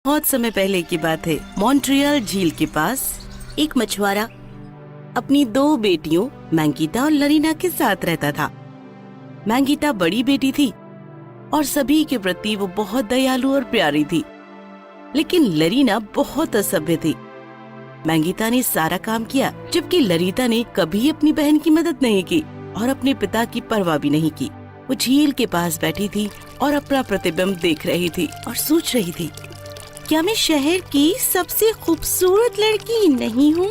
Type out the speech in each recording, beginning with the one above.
बहुत समय पहले की बात है। मॉन्ट्रियल झील के पास एक मछुआरा अपनी 2 बेटियों मैंगीता और लरीना के साथ रहता था। मैंगीता बड़ी बेटी थी और सभी के प्रति वो बहुत दयालु और प्यारी थी, लेकिन लरीना बहुत असभ्य थी। मैंगीता ने सारा काम किया, जबकि लरीता ने कभी अपनी बहन की मदद नहीं की और अपने पिता की परवाह भी नहीं की। वो झील के पास बैठी थी और अपना प्रतिबिंब देख रही थी और सोच रही थी, क्या मैं शहर की सबसे खूबसूरत लड़की नहीं हूँ?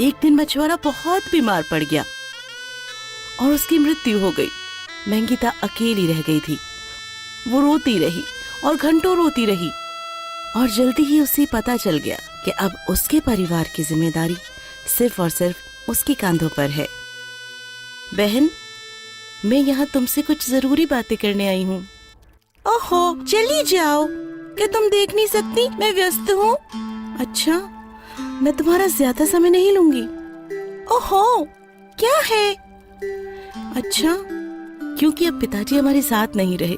एक दिन मछुआरा बहुत बीमार पड़ गया और उसकी मृत्यु हो गई। मैंगीता अकेली रह गई थी। वो रोती रही और घंटों रोती रही और जल्दी ही उसे पता चल गया कि अब उसके परिवार की जिम्मेदारी सिर्फ और सिर्फ उसके कांधों पर है। बहन, मैं यहाँ तुमसे कुछ जरूरी बातें करने आई हूँ। ओहो, चली जाओ। क्या तुम देख नहीं सकती मैं व्यस्त हूँ? अच्छा, मैं तुम्हारा ज्यादा समय नहीं लूंगी। ओहो, क्या है? अच्छा, क्योंकि अब पिताजी हमारे साथ नहीं रहे,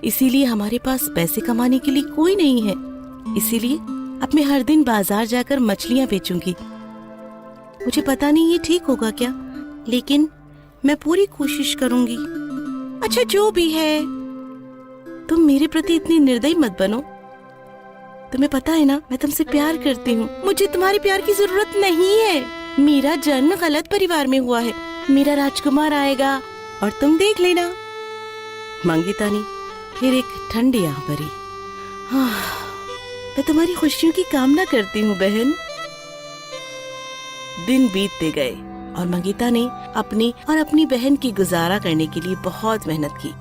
इसीलिए हमारे पास पैसे कमाने के लिए कोई नहीं है। इसीलिए अब मैं हर दिन बाजार जाकर मछलियाँ बेचूंगी। मुझे पता नहीं ये ठीक होगा क्या, लेकिन मैं पूरी कोशिश करूंगी। अच्छा, जो भी है, तुम मेरे प्रति इतनी निर्दयी मत बनो। तुम्हें पता है ना, मैं तुमसे प्यार करती हूँ। मुझे तुम्हारे प्यार की जरूरत नहीं है। मेरा जन्म गलत परिवार में हुआ है। मेरा राजकुमार आएगा और तुम देख लेना। मंगीता ने फिर एक ठंडी आह भरी। मैं तुम्हारी खुशियों की कामना करती हूँ बहन। दिन बीतते गए और मंगीता ने अपनी और अपनी बहन की गुजारा करने के लिए बहुत मेहनत की।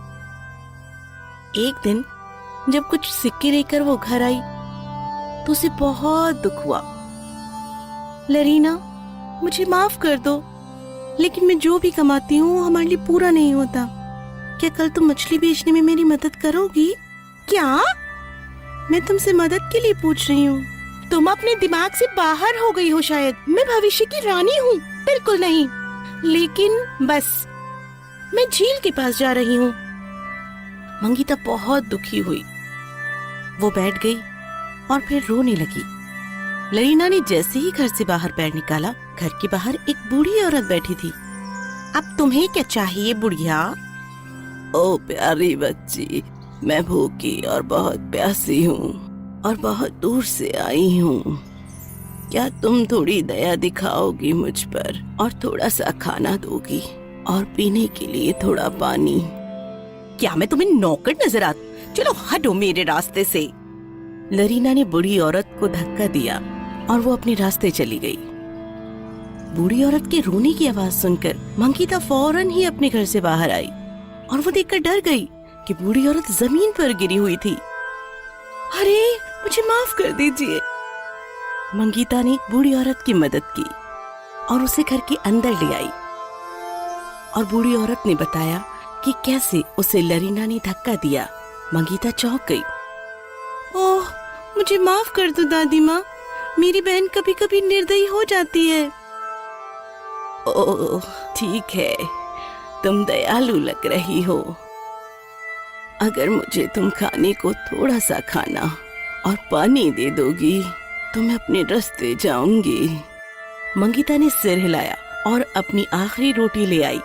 एक दिन जब कुछ सिक्के लेकर वो घर आई तो उसे बहुत दुख हुआ। लरीना, मुझे माफ कर दो, लेकिन मैं जो भी कमाती हूँ हमारे लिए पूरा नहीं होता। क्या कल तुम मछली बेचने में मेरी मदद करोगी? क्या? मैं तुमसे मदद के लिए पूछ रही हूँ। तुम अपने दिमाग से बाहर हो गई हो शायद। मैं भविष्य की रानी हूँ। बिल्कुल नहीं। लेकिन बस, मैं झील के पास जा रही हूँ। मंगीता बहुत दुखी हुई। वो बैठ गई और फिर रोने लगी। लरीना ने जैसे ही घर से बाहर पैर निकाला, घर के बाहर एक बूढ़ी औरत बैठी थी। अब तुम्हें क्या चाहिए बुढ़िया? ओ प्यारी बच्ची, मैं भूखी और बहुत प्यासी हूँ और बहुत दूर से आई हूँ। क्या तुम थोड़ी दया दिखाओगी मुझ पर और थोड़ा सा खाना दोगी और पीने के लिए थोड़ा पानी? क्या मैं तुम्हें नौकर नजर आती? चलो हटो मेरे रास्ते से। लरीना ने बूढ़ी औरत को धक्का दिया और वो अपने रास्ते चली गई। बूढ़ी औरत के रोने की आवाज सुनकर मंगीता फौरन ही अपने घर से बाहर आई और वो देखकर डर गई कि बूढ़ी औरत जमीन पर गिरी हुई थी। अरे, मुझे माफ कर दीजिए। मंगीता ने बूढ़ी औरत की मदद की और उसे घर के अंदर ले आई और बूढ़ी औरत ने बताया कि कैसे उसे लरीना ने धक्का दिया। मंगीता चौंक गई। ओह, मुझे माफ कर दो दादी माँ, मेरी बहन कभी कभी निर्दयी हो जाती है। ओह, ठीक है, तुम दयालु लग रही हो। अगर मुझे तुम खाने को थोड़ा सा खाना और पानी दे दोगी तो मैं अपने रास्ते जाऊंगी। मंगीता ने सिर हिलाया और अपनी आखिरी रोटी ले आई।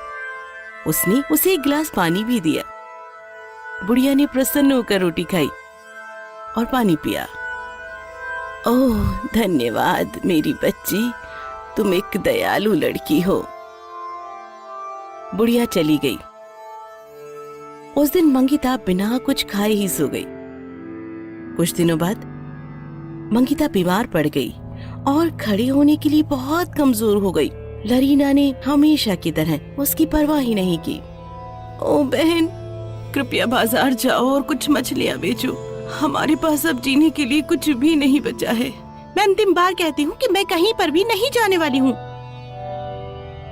उसने उसे एक गिलास पानी भी दिया। बुढ़िया ने प्रसन्न होकर रोटी खाई और पानी पिया। ओह, धन्यवाद मेरी बच्ची, तुम एक दयालु लड़की हो। बुढ़िया चली गई। उस दिन मंगीता बिना कुछ खाए ही सो गई। कुछ दिनों बाद मंगीता बीमार पड़ गई और खड़े होने के लिए बहुत कमजोर हो गई। लरीना ने हमेशा की तरह उसकी परवाह ही नहीं की। ओ बहन, कृपया बाजार जाओ और कुछ मछलियाँ बेचो। हमारे पास अब जीने के लिए कुछ भी नहीं बचा है। मैं अंतिम बार कहती हूँ कि मैं कहीं पर भी नहीं जाने वाली हूँ,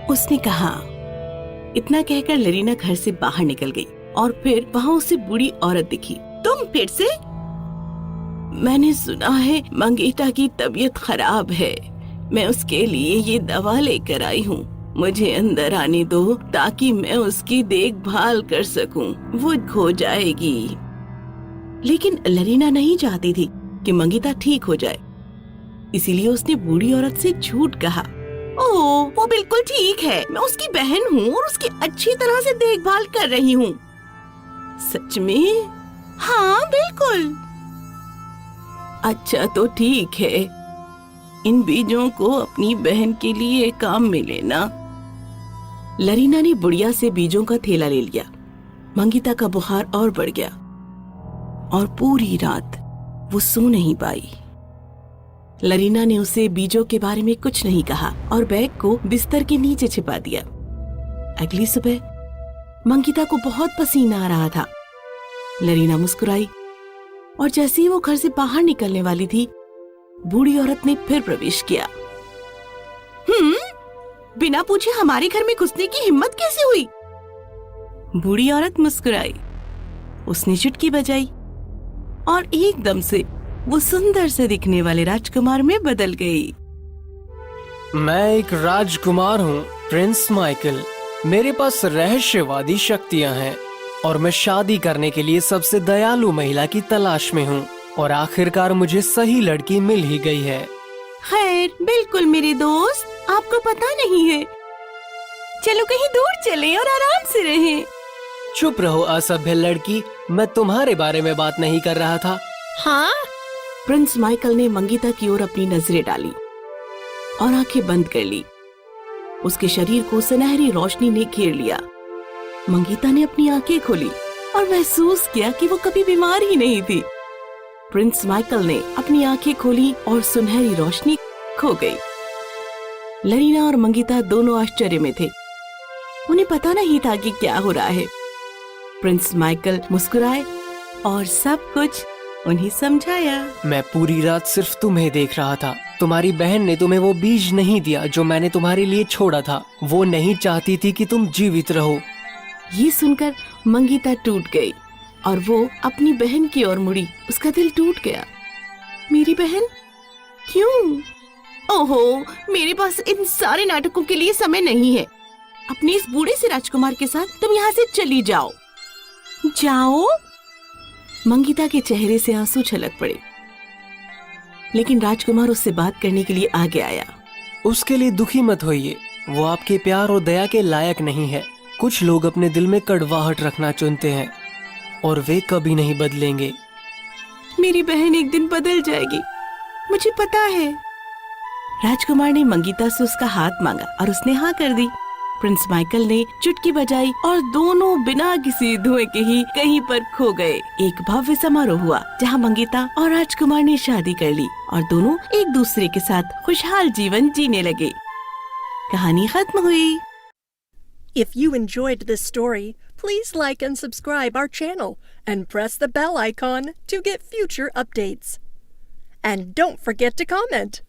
उसने कहा। इतना कहकर लरीना घर से बाहर निकल गई और फिर वहाँ उसे बूढ़ी औरत दिखी। तुम फिर से? मैंने सुना है मंगीता की तबीयत खराब है। मैं उसके लिए ये दवा लेकर आई हूँ। मुझे अंदर आने दो ताकि मैं उसकी देखभाल कर सकूं। वो खो जाएगी। लेकिन लरीना नहीं चाहती थी कि मंगिता ठीक हो जाए। इसीलिए उसने बूढ़ी औरत से झूठ कहा। ओह, वो बिल्कुल ठीक है, मैं उसकी बहन हूँ और उसकी अच्छी तरह से देखभाल कर रही हूँ। सच में? हाँ बिल्कुल। अच्छा तो ठीक है, इन बीजों को अपनी बहन के लिए काम में लेना। लरीना ने बुढ़िया से बीजों का थैला ले लिया। मंगिता का बुखार और बढ़ गया और पूरी रात वो सो नहीं पाई। लरीना ने उसे बीजों के बारे में कुछ नहीं कहा और बैग को बिस्तर के नीचे छिपा दिया। अगली सुबह मंगिता को बहुत पसीना आ रहा था। लरीना मुस्कुराई और जैसे ही वो घर से बाहर निकलने वाली थी, बूढ़ी औरत ने फिर प्रवेश किया। बिना पूछे हमारे घर में घुसने की हिम्मत कैसे हुई? बूढ़ी औरत मुस्कुराई। उसने चुटकी बजाई और एकदम से वो सुंदर से दिखने वाले राजकुमार में बदल गई। मैं एक राजकुमार हूँ, प्रिंस माइकल। मेरे पास रहस्यवादी शक्तियाँ हैं और मैं शादी करने के लिए सबसे दयालु महिला की तलाश में हूँ और आखिरकार मुझे सही लड़की मिल ही गई है। खैर, बिल्कुल मेरे दोस्त, आपको पता नहीं है। चलो कहीं दूर चलें और आराम से रहें। चुप रहो असभ्य लड़की, मैं तुम्हारे बारे में बात नहीं कर रहा था। हाँ? प्रिंस माइकल ने मंगिता की ओर अपनी नजरें डाली और आंखें बंद कर ली। उसके शरीर को सुनहरी रोशनी ने घेर लिया। मंगिता ने अपनी आंखें खोली और महसूस किया कि वो कभी बीमार ही नहीं थी। प्रिंस माइकल ने अपनी आंखें खोली और सुनहरी रोशनी खो गई। लरीना और मंगिता दोनों आश्चर्य में थे। उन्हें पता नहीं था कि क्या हो रहा है। प्रिंस माइकल मुस्कुराए और सब कुछ उन्हें समझाया। मैं पूरी रात सिर्फ तुम्हें देख रहा था। तुम्हारी बहन ने तुम्हें वो बीज नहीं दिया जो मैंने तुम्हारे लिए छोड़ा था। वो नहीं चाहती थी कि तुम जीवित रहो। ये सुनकर मंगिता टूट गई और वो अपनी बहन की ओर मुड़ी। उसका दिल टूट गया। मेरी बहन? क्यों? ओहो, मेरे पास इन सारे नाटकों के लिए समय नहीं है। अपने इस बूढ़े से राजकुमार के साथ तुम यहाँ से चली जाओ। जाओ? मंगिता के चेहरे से आंसू छलक पड़े, लेकिन राजकुमार उससे बात करने के लिए आगे आया। उसके लिए दुखी मत होइए, वो आपके प्यार और दया के लायक नहीं है। कुछ लोग अपने दिल में कड़वाहट रखना चुनते हैं और वे कभी नहीं बदलेंगे। मेरी बहन एक दिन बदल जाएगी, मुझे पता है। राजकुमार ने मंगिता से उसका हाथ मांगा और उसने हाँ कर दी। प्रिंस माइकल ने चुटकी बजाई और दोनों बिना किसी धुएं के ही कहीं पर खो गए। एक भव्य समारोह हुआ जहां मंगिता और राजकुमार ने शादी कर ली और दोनों एक दूसरे के साथ खुशहाल जीवन जीने लगे। कहानी खत्म हुई। If you enjoyed this story, please like and subscribe our channel and press the bell icon to get future updates. And don't forget to comment.